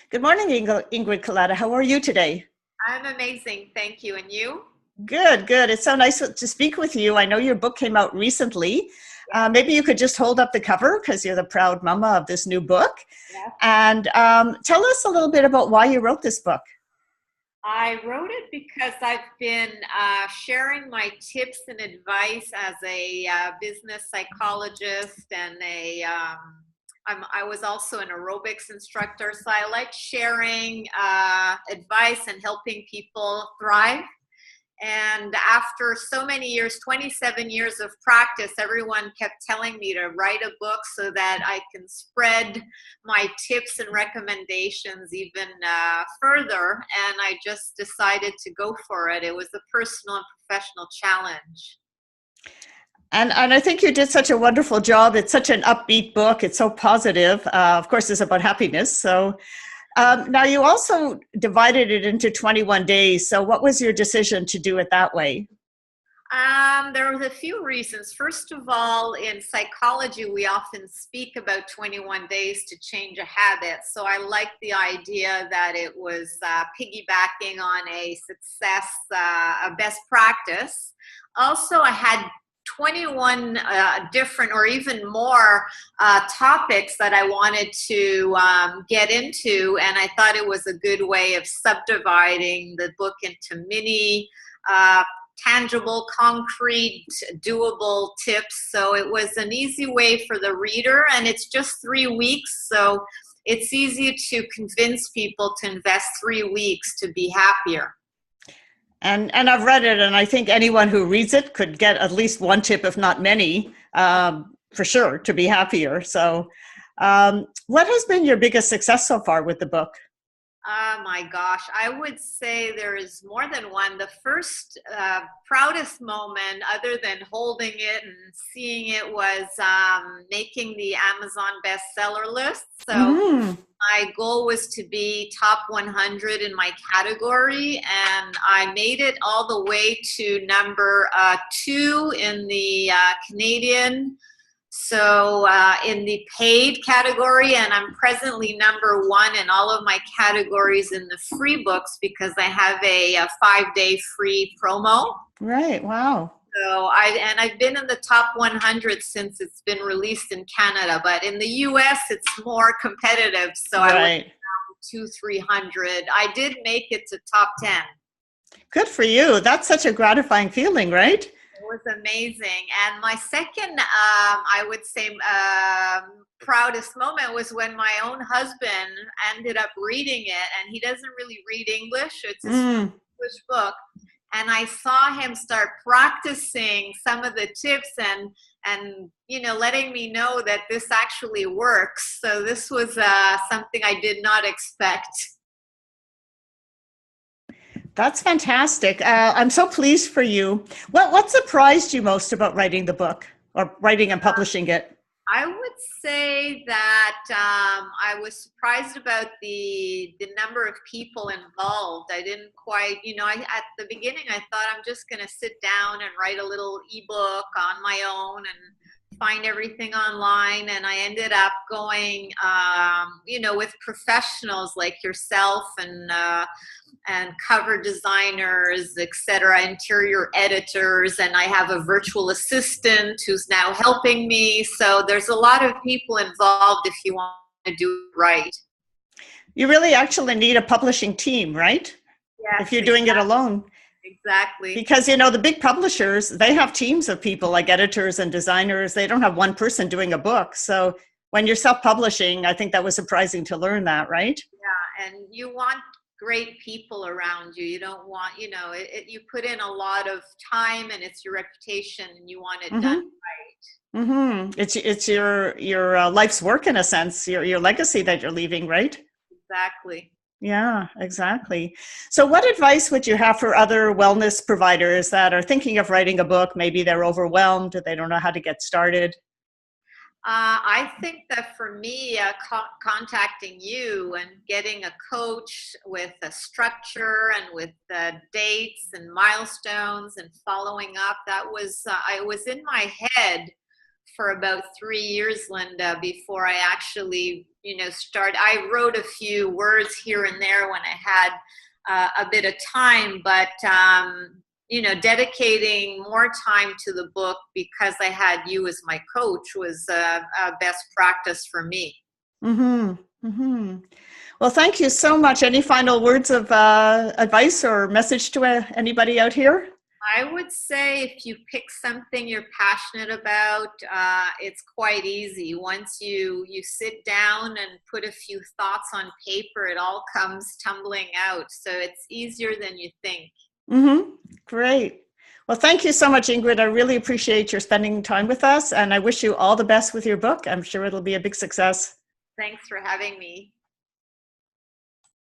Good morning, Ingrid Kelada. How are you today? I'm amazing. Thank you. And you? Good, good. It's so nice to speak with you. I know your book came out recently. Yes, Maybe you could just hold up the cover because you're the proud mama of this new book. yes. And tell us a little bit about why you wrote this book. I wrote it because I've been sharing my tips and advice as a business psychologist and I was also an aerobics instructor. So I like sharing advice and helping people thrive. And after so many years, 27 years of practice, everyone kept telling me to write a book so that I can spread my tips and recommendations even further. And I just decided to go for it. It was a personal and professional challenge. And I think you did such a wonderful job. It's such an upbeat book. It's so positive. Of course, it's about happiness. So now you also divided it into 21 days. So what was your decision to do it that way? There was a few reasons. First of all, in psychology, we often speak about 21 days to change a habit. So I like the idea that it was piggybacking on a success, a best practice. Also, I had 21 different or even more topics that I wanted to get into, and I thought it was a good way of subdividing the book into mini tangible, concrete, doable tips. So it was an easy way for the reader, and it's just 3 weeks. So it's easy to convince people to invest 3 weeks to be happier. And I've read it, and I think anyone who reads it could get at least one tip, if not many, for sure, to be happier. So what has been your biggest success so far with the book? Oh my gosh, I would say there is more than one. The first proudest moment, other than holding it and seeing it, was making the Amazon bestseller list. So Mm. my goal was to be top 100 in my category, and I made it all the way to number 2 in the Canadian. So in the paid category, and I'm presently number 1 in all of my categories in the free books because I have a 5-day free promo. Right. Wow. So I've been in the top 100 since it's been released in Canada, but in the US it's more competitive. So I went Right. to 300. I did make it to top 10. Good for you. That's such a gratifying feeling, right? It was amazing. And my second, I would say, proudest moment was when my own husband ended up reading it, and he doesn't really read English. It's his Mm. English book. And I saw him start practicing some of the tips and letting me know that this actually works. So this was something I did not expect. That's fantastic. I'm so pleased for you. What surprised you most about writing the book or writing and publishing it? I would say that I was surprised about the number of people involved. I didn't quite, at the beginning I thought I'm just going to sit down and write a little ebook on my own and find everything online. And I ended up going, with professionals like yourself and cover designers, etc., interior editors, and I have a virtual assistant who's now helping me. So there's a lot of people involved if you want to do it right. You really actually need a publishing team, right? Yes, If you're doing it alone. exactly. Because, the big publishers, they have teams of people like editors and designers. They don't have one person doing a book. So when you're self-publishing, I think that was surprising to learn that, right? Yeah, and you want great people around you. You don't want, you put in a lot of time and it's your reputation and you want it done Mm-hmm. right. Mm-hmm. It's your life's work in a sense, your legacy that you're leaving, right? Exactly. Yeah, exactly. So what advice would you have for other wellness providers that are thinking of writing a book? Maybe they're overwhelmed, they don't know how to get started. I think that for me, contacting you and getting a coach with a structure and with dates and milestones and following up, that was, I was in my head for about 3 years, Lynda, before I actually, start. I wrote a few words here and there when I had a bit of time, but dedicating more time to the book because I had you as my coach was a best practice for me. Mm-hmm. Mm-hmm. Well, thank you so much. Any final words of advice or message to anybody out here? I would say if you pick something you're passionate about, it's quite easy. Once you sit down and put a few thoughts on paper, it all comes tumbling out. So it's easier than you think. Mm-hmm. Great. Well, thank you so much, Ingrid. I really appreciate your spending time with us, and I wish you all the best with your book. I'm sure it'll be a big success. Thanks for having me.